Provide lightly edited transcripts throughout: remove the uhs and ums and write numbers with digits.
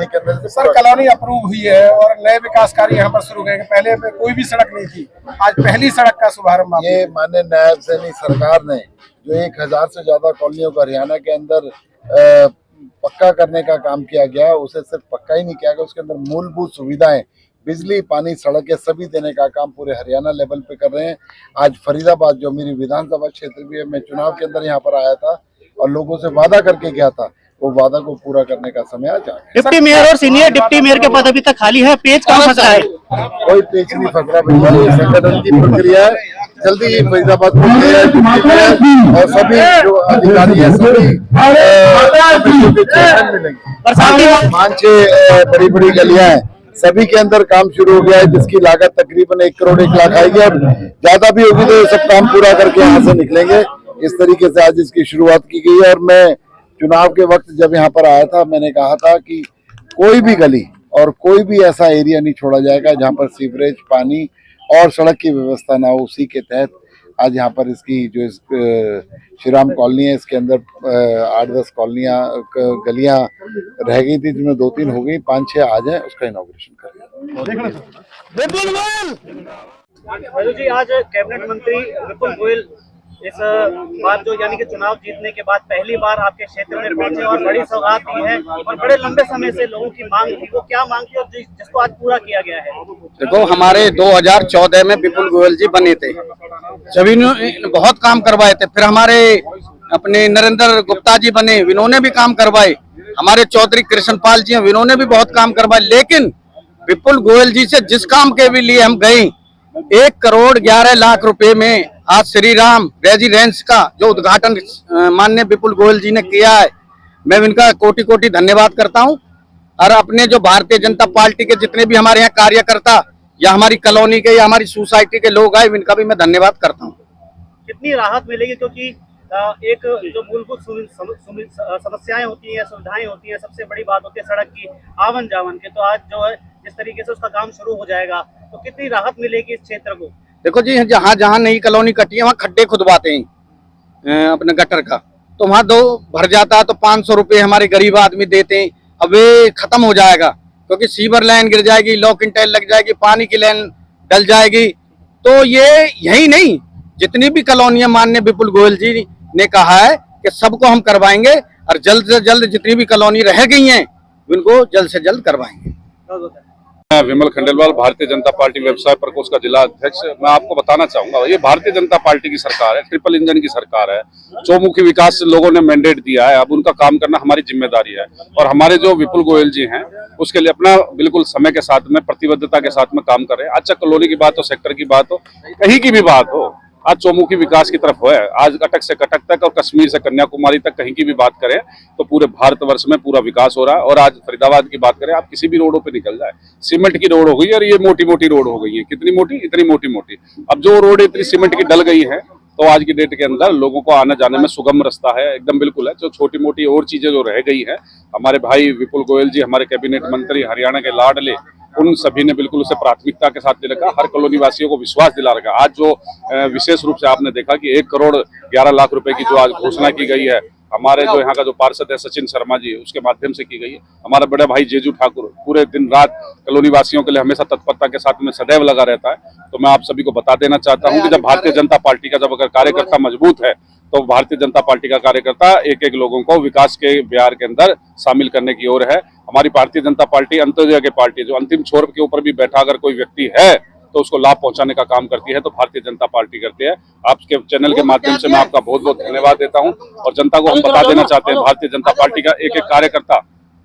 महीने के अंदर। सर कॉलोनी अप्रूव हुई है और नए विकास कार्य यहाँ पर शुरू गए, पहले में कोई भी सड़क नहीं थी, आज पहली सड़क का शुभारंभ। ये माननीय नायब सैनी सरकार ने जो 1000 से ज्यादा कॉलोनियों को हरियाणा के अंदर पक्का करने का काम किया गया, उसे सिर्फ पक्का ही नहीं किया गया, उसके अंदर मूलभूत सुविधाएं, बिजली, पानी, सड़कें सभी देने का काम पूरे हरियाणा लेवल पे कर रहे हैं। आज फरीदाबाद जो मेरी विधानसभा क्षेत्र भी है, मैं चुनाव के अंदर यहाँ पर आया था और लोगों से वादा करके गया था, वो वादा को पूरा करने का समय आ जाए। डिप्टी मेयर और सीनियर डिप्टी मेयर के पद अभी तक खाली है, पेच कहाँ फंसा है? कोई पेच नहीं फंस रहा भैया, ये संगठन की प्रक्रिया है, जल्दी ही फरीदाबाद और सभी जो अधिकारी है सभी मिलेंगे। 5-6 बड़ी बड़ी गलियां हैं, सभी के अंदर काम शुरू हो गया है, जिसकी लागत तकरीबन 1 करोड़ 1 लाख आएगी और ज्यादा भी होगी तो ये सब काम पूरा करके यहाँ से निकलेंगे। इस तरीके से आज इसकी शुरुआत की गई है और मैं चुनाव के वक्त जब यहाँ पर आया था, मैंने कहा था कि कोई भी गली और कोई भी ऐसा एरिया नहीं छोड़ा जाएगा जहाँ पर सीवरेज, पानी और सड़क की व्यवस्था ना हो। उसी के तहत आज यहाँ पर इसकी जो श्री राम कॉलोनी है, इसके अंदर 8-10 कॉलोनियाँ गलियाँ रह गई थी, जिनमें 2-3 हो गई, 5-6 आज है, उसका इनॉग्रेशन कर रहे हैं। जी आज कैबिनेट मंत्री विपुल गोयल इस बार जो यानी कि चुनाव जीतने के बाद पहली बार आपके क्षेत्र में पहुंचे और बड़ी सौगात दी है और बड़े लंबे समय से लोगों की मांग थी, वो क्या मांग थी और जिसको आज पूरा किया गया है? देखो, हमारे 2014 में विपुल गोयल जी बने थे, सभी ने बहुत काम करवाए थे। फिर हमारे अपने नरेंद्र गुप्ता जी बने, इन्होंने भी काम करवाए। हमारे चौधरी कृष्णपाल जी हैं, इन्होंने भी बहुत काम करवाए। लेकिन विपुल गोयल जी से जिस काम के भी लिए हम गए, 1 करोड़ 11 लाख रुपए में आज श्री राम रेजिडेंस का जो उद्घाटन माननीय विपुल गोयल जी ने किया है, मैं इनका कोटि कोटि धन्यवाद करता हूं। और अपने जो भारतीय जनता पार्टी के जितने भी हमारे यहाँ कार्यकर्ता या हमारी कॉलोनी के या हमारी सोसाइटी के लोग आए, इनका भी मैं धन्यवाद करता हूं। कितनी राहत मिलेगी, क्योंकि एक जो मूलभूत समस्याएं होती हैं, सुविधाएं होती हैं, सबसे बड़ी बात होती है सड़क की आवन जावन के, तो आज जो है जिस तरीके से उसका काम शुरू हो जाएगा तो कितनी राहत मिलेगी इस क्षेत्र को? देखो जी, जहाँ जहाँ नई कॉलोनी कटी है वहाँ खड्डे खुदवाते हैं अपने गटर का, तो वहाँ 2 भर जाता है तो 500 रुपये हमारे गरीब आदमी देते हैं। अब ये खत्म हो जाएगा, क्योंकि सीवर लाइन गिर जाएगी, लॉक इन टाइल लग जाएगी, पानी की लाइन डल जाएगी। तो ये यही नहीं, जितनी भी कॉलोनियां माननीय विपुल गोयल जी ने कहा है कि सबको हम करवाएंगे और जल्द से जल्द जितनी भी कॉलोनी रह गई हैं उनको जल्द से जल्द करवाएंगे। विमल खंडेलवाल, भारतीय जनता पार्टी व्यवसाय प्रकोष्ठ का जिला अध्यक्ष। मैं आपको बताना चाहूंगा, ये भारतीय जनता पार्टी की सरकार है, ट्रिपल इंजन की सरकार है, चौमुखी विकास से लोगों ने मैंडेट दिया है, अब उनका काम करना हमारी जिम्मेदारी है। और हमारे जो विपुल गोयल जी हैं, उसके लिए अपना बिल्कुल समय के साथ में, प्रतिबद्धता के साथ में काम कर रहे हैं। अच्छा, कॉलोनी की बात हो, सेक्टर की बात हो, कहीं की भी बात हो, आज चौमुखी विकास की तरफ है। आज कटक से कटक तक और कश्मीर से कन्याकुमारी तक कहीं की भी बात करें तो पूरे भारतवर्ष में पूरा विकास हो रहा है। और आज फरीदाबाद की बात करें, आप किसी भी रोडों पे निकल जाए, सीमेंट की रोड हो गई और ये मोटी मोटी रोड हो गई है। कितनी मोटी? इतनी मोटी मोटी। अब जो रोड इतनी सीमेंट की डल गई है तो आज की डेट के अंदर लोगों को आने जाने में सुगम रास्ता है, एकदम बिल्कुल है। जो छोटी मोटी और चीजें जो रह गई है, हमारे भाई विपुल गोयल जी, हमारे कैबिनेट मंत्री, हरियाणा के लाडले, उन सभी ने बिल्कुल उसे प्राथमिकता के साथ ले रखा, हर कॉलोनी वासियों को विश्वास दिला रखा। आज जो विशेष रूप से आपने देखा कि 1 करोड़ 11 लाख रुपए की जो आज घोषणा की गई है, हमारे जो यहाँ का जो पार्षद है सचिन शर्मा जी, उसके माध्यम से की गई है। हमारा बड़ा भाई जेजू ठाकुर पूरे दिन रात कॉलोनी वासियों के लिए हमेशा तत्परता के साथ में सदैव लगा रहता है। तो मैं आप सभी को बता देना चाहता हूँ कि जब भारतीय जनता पार्टी का जब अगर कार्यकर्ता मजबूत है तो भारतीय जनता पार्टी का कार्यकर्ता एक एक लोगों को विकास के बिहार के अंदर शामिल करने की ओर है। हमारी भारतीय जनता पार्टी अंत्योदय की पार्टी, जो अंतिम छोर के ऊपर भी बैठा अगर कोई व्यक्ति है तो उसको लाभ पहुंचाने का काम करती है, तो भारतीय जनता पार्टी करती है। आपके चैनल के माध्यम से मैं आपका बहुत बहुत धन्यवाद देता हूं और जनता को हम बता देना चाहते हैं, भारतीय जनता पार्टी का एक एक कार्यकर्ता,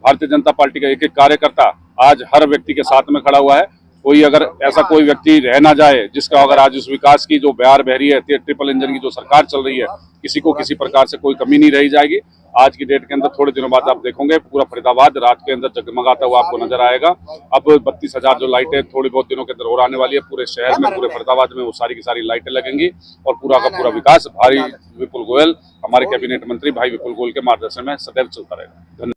भारतीय जनता पार्टी का एक एक कार्यकर्ता आज हर व्यक्ति के साथ में खड़ा हुआ है। कोई अगर ऐसा कोई व्यक्ति रह ना जाए जिसका अगर आज इस विकास की जो बयार बह रही है, ट्रिपल इंजन की जो सरकार चल रही है, किसी को किसी प्रकार से कोई कमी नहीं रही जाएगी। आज की डेट के अंदर थोड़े दिनों बाद आप देखोगे पूरा फरीदाबाद रात के अंदर जगमगाता हुआ आपको नजर आएगा। अब 32,000 जो लाइटें थोड़ी बहुत दिनों के अंदर और आने वाली है पूरे शहर में, पूरे फरीदाबाद में, वो सारी की सारी लाइटें लगेंगी और पूरा का पूरा विकास भाई विपुल गोयल, हमारे कैबिनेट मंत्री भाई विपुल गोयल के मार्गदर्शन में सदैव चलता रहेगा। धन्यवाद।